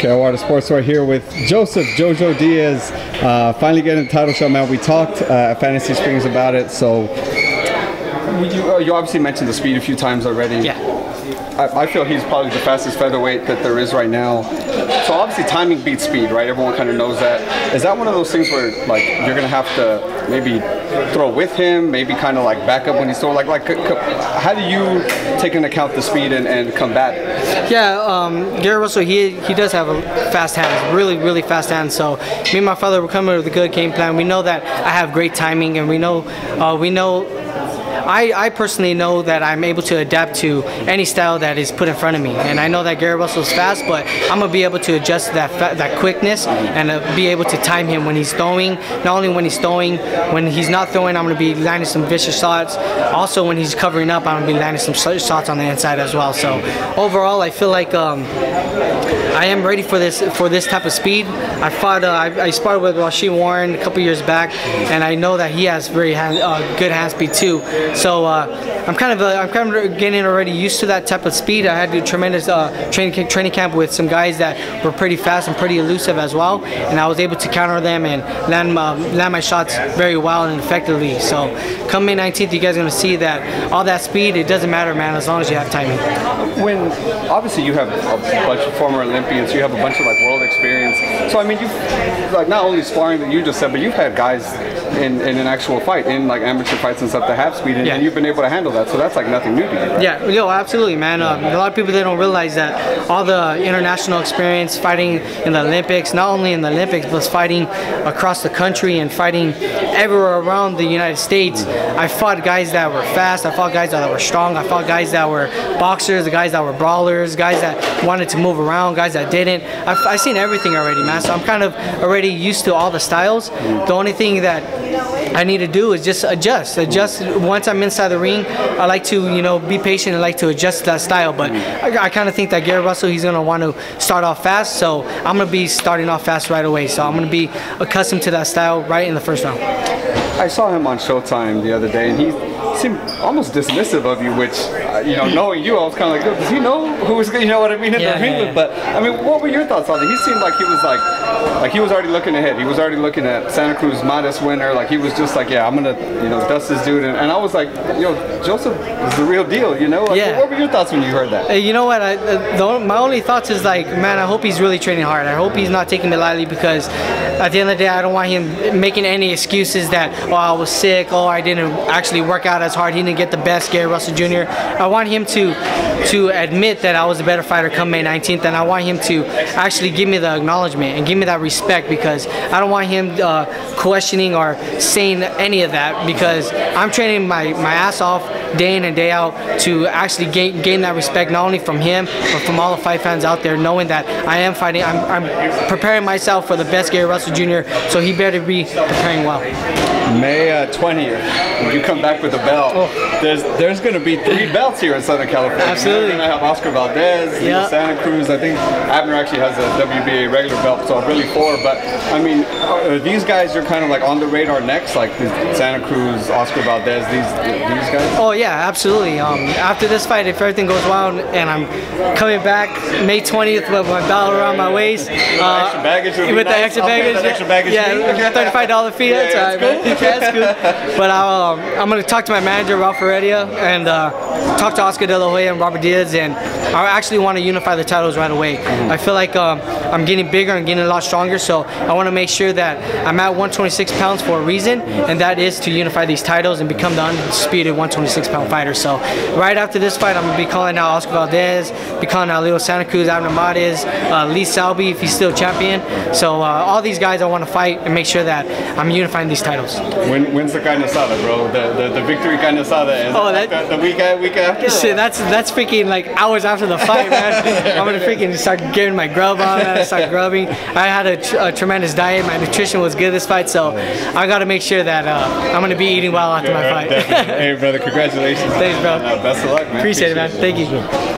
Water Sports right here with Jojo Diaz, finally getting the title shot, man. We talked at Fantasy Springs about it, so you obviously mentioned the speed a few times already. Yeah. I feel he's probably the fastest featherweight that there is right now. So obviously timing beats speed, right? Everyone kind of knows that. Is that one of those things where like you're gonna have to maybe throw with him, maybe kind of like back up when he's throwing? Like how do you take into account the speed and combat it? Yeah, Gary Russell, he does have a fast hands, really fast hands. So me and my father were coming with a good game plan. We know that I have great timing, and we know. I personally know that I'm able to adapt to any style that is put in front of me, and I know that Gary Russell is fast, but I'm gonna be able to adjust that quickness and be able to time him when he's throwing. Not only when he's throwing, when he's not throwing, I'm gonna be landing some vicious shots. Also, when he's covering up, I'm gonna be landing some shots on the inside as well. So overall, I feel like I am ready for this type of speed. I fought, I sparred with Rasheed Warren a couple years back, and I know that he has very good hand speed too. So I'm kind of getting already used to that type of speed. I had a tremendous training camp with some guys that were pretty fast and pretty elusive as well, and I was able to counter them and land my shots very well and effectively. So come May 19th, you guys are gonna see that all that speed, it doesn't matter, man, as long as you have timing. When obviously you have a bunch of former Olympians, you have a bunch of like world experience. So I mean, you've like not only sparring that you just said, but you've had guys in an actual fight, in like amateur fights and stuff that have speed, and you've been able to handle that. So that's like nothing new to you, right? Yeah, yo, absolutely, man. A lot of people, they don't realize that all the international experience fighting in the Olympics, not only in the Olympics, but fighting across the country and fighting everywhere around the United States. I fought guys that were fast. I fought guys that were strong. I fought guys that were boxers, the guys that were brawlers, guys that wanted to move around, guys that didn't. I've seen everything already, man. So I'm kind of already used to all the styles. The only thing that I need to do is just adjust. Once I'm inside the ring, I like to, be patient and like to adjust that style. But I kind of think that Gary Russell, he's going to want to start off fast. So I'm going to be starting off fast right away. So I'm going to be accustomed to that style right in the first round. I saw him on Showtime the other day, and he seemed almost dismissive of you, which, knowing you, I was kind of like, does he know who was, you know what I mean, in the ring? But, I mean, what were your thoughts on it? He seemed like he was like he was already looking ahead. He was already looking at Santa Cruz Modest winner. Like, he was just like, yeah, I'm going to, dust this dude. And I was like, Joseph is the real deal, Like, what were your thoughts when you heard that? You know what? My only thoughts is like, man, I hope he's really training hard. I hope he's not taking it lightly, because at the end of the day, I don't want him making any excuses that, oh, I was sick, oh, I didn't actually work out as hard, he didn't get the best, Gary Russell Jr. I want him to admit that I was a better fighter come May 19th, and I want him to actually give me the acknowledgement and give me that respect, because I don't want him questioning or saying any of that, because I'm training my ass off day in and day out to actually gain that respect, not only from him, but from all the fight fans out there, knowing that I am fighting, I'm preparing myself for the best Gary Russell Jr., so he better be preparing well. May 20th, when you come back with a belt, there's going to be 3 belts here in Southern California. Absolutely. You're going to have Oscar Valdez, Santa Cruz. I think Abner actually has a WBA regular belt, so really 4. But, I mean, these guys are kind of like on the radar next, like Santa Cruz, Oscar Valdez, these guys? Oh, yeah, absolutely. After this fight, if everything goes well and I'm coming back May 20th with my belt around my waist. With the extra baggage? Yeah, $35 fee. That's all right, man. That's good. But I'm going to talk to my manager, Ralph Heredia, and talk to Oscar De La Hoya and Robert Diaz, and I actually want to unify the titles right away. I feel like I'm getting bigger and getting a lot stronger, so I want to make sure that I'm at 126 pounds for a reason, and that is to unify these titles and become the undisputed 126-pound fighter. So right after this fight, I'm going to be calling out Oscar Valdez, be calling out Leo Santa Cruz, Abner Mades, Lee Salby if he's still champion. So all these guys I want to fight and make sure that I'm unifying these titles. When's the carne asada, bro? The victory carne asada is the week after? Shit, that's freaking like hours after the fight, man. I'm gonna freaking start getting my grub on, start grubbing. I had a tremendous diet. My nutrition was good this fight, so I gotta make sure that I'm gonna be eating well after my fight. Hey, brother, congratulations. Thanks, bro. Best of luck, man. Appreciate it, man. Thank you.